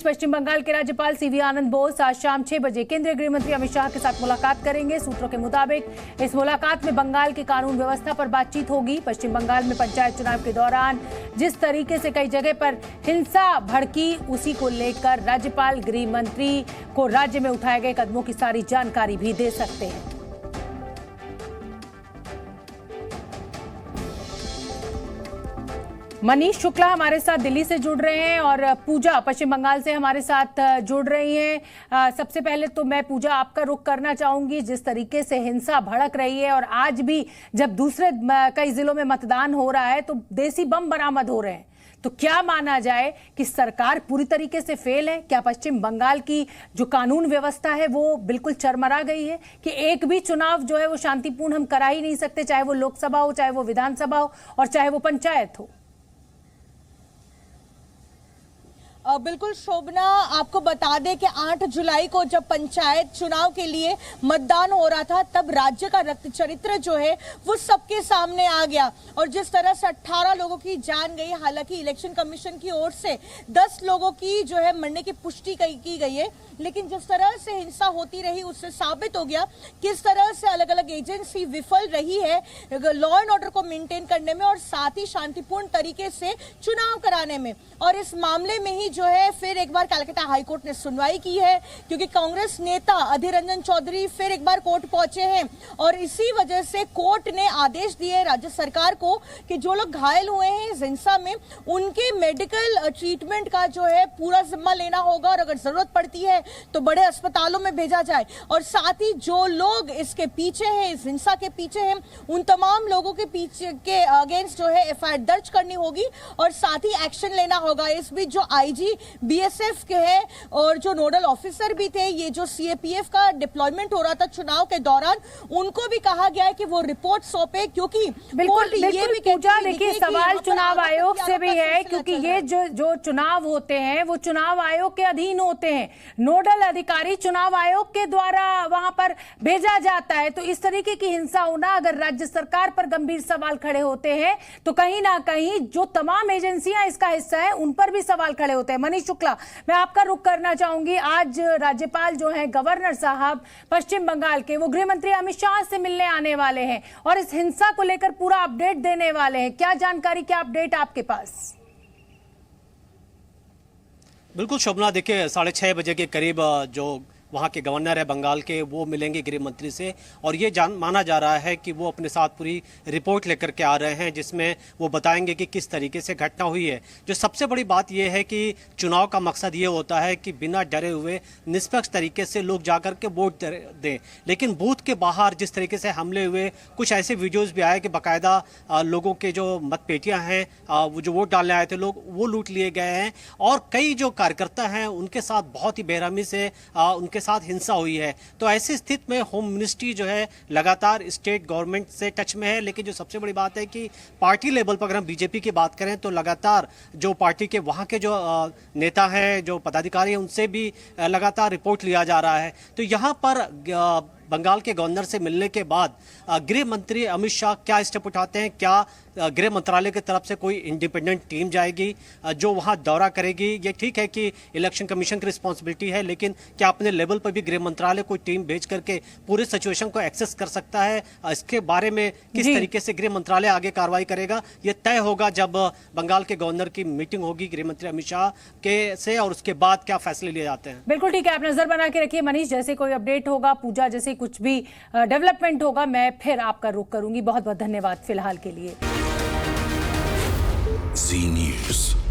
पश्चिम बंगाल के राज्यपाल सीवी आनंद बोस आज शाम 6 बजे केंद्रीय गृह मंत्री अमित शाह के साथ मुलाकात करेंगे। सूत्रों के मुताबिक इस मुलाकात में बंगाल की कानून व्यवस्था पर बातचीत होगी। पश्चिम बंगाल में पंचायत चुनाव के दौरान जिस तरीके से कई जगह पर हिंसा भड़की, उसी को लेकर राज्यपाल गृह मंत्री को राज्य में उठाए गए कदमों की सारी जानकारी भी दे सकते हैं। मनीष शुक्ला हमारे साथ दिल्ली से जुड़ रहे हैं और पूजा पश्चिम बंगाल से हमारे साथ जुड़ रही हैं। सबसे पहले तो मैं पूजा आपका रुख करना चाहूंगी। जिस तरीके से हिंसा भड़क रही है और आज भी जब दूसरे कई जिलों में मतदान हो रहा है तो देसी बम बरामद हो रहे हैं, तो क्या माना जाए कि सरकार पूरी तरीके से फेल है? क्या पश्चिम बंगाल की जो कानून व्यवस्था है वो बिल्कुल चरमरा गई है कि एक भी चुनाव जो है वो शांतिपूर्ण हम करा ही नहीं सकते, चाहे वो लोकसभा हो, चाहे वो विधानसभा हो और चाहे वो पंचायत हो? बिल्कुल शोभना, आपको बता दें कि 8 जुलाई को जब पंचायत चुनाव के लिए मतदान हो रहा था तब राज्य का रक्त चरित्र जो है वो सबके सामने आ गया और जिस तरह से 18 लोगों की जान गई। हालांकि इलेक्शन कमीशन की ओर से 10 लोगों की जो है मरने की पुष्टि की गई है, लेकिन जिस तरह से हिंसा होती रही उससे साबित हो गया किस तरह से अलग अलग एजेंसी विफल रही है लॉ एंड ऑर्डर को मेंटेन करने में और साथ ही शांतिपूर्ण तरीके से चुनाव कराने में। और इस मामले में ही जो है फिर एक बार कलकत्ता हाईकोर्ट ने सुनवाई की है, क्योंकि कांग्रेस नेता अधीर रंजन चौधरी फिर एक बार कोर्ट पहुंचे हैं और इसी वजह से कोर्ट ने आदेश दिए राज्य सरकार को कि जो लोग घायल हुए हैं इस हिंसा में उनके मेडिकल ट्रीटमेंट का जो है पूरा जिम्मा लेना होगा और अगर जरूरत पड़ती है तो बड़े अस्पतालों में भेजा जाए। और साथ ही जो लोग इसके पीछे हैं, इस हिंसा के पीछे हैं, उन तमाम लोगों के पीछे के अगेंस्ट जो है एफआईआर दर्ज करनी होगी और साथ ही एक्शन लेना होगा। इस बीच जो आईजी बीएसएफ के हैं और जो नोडल ऑफिसर भी थे, ये जो सीएपीएफ का डिप्लॉयमेंट हो रहा था चुनाव के दौरान, उनको भी कहा गया है कि वो रिपोर्ट सौंपे, क्योंकि बिल्कुल देखिए सवाल चुनाव आयोग से भी है, क्योंकि ये जो चुनाव होते हैं वो चुनाव आयोग के अधीन होते हैं। नोडल अधिकारी चुनाव आयोग के द्वारा वहां पर भेजा जाता है। तो इस तरीके की हिंसा होना, अगर राज्य सरकार पर गंभीर सवाल खड़े होते हैं तो कहीं ना कहीं जो तमाम एजेंसियां इसका हिस्सा है उन पर भी सवाल खड़े होते हैं। मनीष शुक्ला, मैं आपका रुख करना चाहूंगी। आज राज्यपाल जो है गवर्नर साहब पश्चिम बंगाल के, वो गृह मंत्री अमित शाह से मिलने आने वाले हैं और इस हिंसा को लेकर पूरा अपडेट देने वाले हैं। क्या जानकारी, क्या अपडेट आपके पास? बिल्कुल शोभना, देखिए 6:30 बजे के करीब जो वहाँ के गवर्नर है बंगाल के, वो मिलेंगे गृह मंत्री से और ये माना जा रहा है कि वो अपने साथ पूरी रिपोर्ट लेकर के आ रहे हैं जिसमें वो बताएंगे कि किस तरीके से घटना हुई है। जो सबसे बड़ी बात ये है कि चुनाव का मकसद ये होता है कि बिना डरे हुए निष्पक्ष तरीके से लोग जाकर के वोट दें, लेकिन बूथ के बाहर जिस तरीके से हमले हुए, कुछ ऐसे वीडियोज़ भी आए कि बाकायदा लोगों के जो मतपेटियाँ हैं, वो जो वोट डालने आए थे लोग, वो लूट लिए गए हैं और कई जो कार्यकर्ता हैं उनके साथ बहुत ही बेरहमी से उनके साथ हिंसा हुई है। तो ऐसी स्थिति में होम मिनिस्ट्री जो है लगातार स्टेट गवर्नमेंट से टच में है, लेकिन जो सबसे बड़ी बात है कि पार्टी लेवल पर अगर हम बीजेपी की बात करें तो लगातार जो पार्टी के वहाँ के जो नेता हैं, जो पदाधिकारी हैं, उनसे भी लगातार रिपोर्ट लिया जा रहा है। तो यहाँ पर बंगाल के गवर्नर से मिलने के बाद गृह मंत्री अमित शाह क्या स्टेप उठाते हैं? क्या गृह मंत्रालय की तरफ से कोई इंडिपेंडेंट टीम जाएगी जो वहां दौरा करेगी? ये ठीक है कि इलेक्शन कमीशन की रिस्पॉन्सिबिलिटी है, लेकिन क्या अपने लेवल पर भी गृह मंत्रालय कोई टीम भेज करके पूरे सिचुएशन को एक्सेस कर सकता है? इसके बारे में किस तरीके से गृह मंत्रालय आगे कार्रवाई करेगा, ये तय होगा जब बंगाल के गवर्नर की मीटिंग होगी गृह मंत्री अमित शाह के से, और उसके बाद क्या फैसले लिए जाते हैं। बिल्कुल ठीक है, आप नजर बना के रखिए मनीष। जैसे कोई अपडेट होगा, पूजा जैसे कुछ भी डेवलपमेंट होगा, मैं फिर आपका रुख करूंगी। बहुत बहुत धन्यवाद फिलहाल के लिए। जी न्यूज़।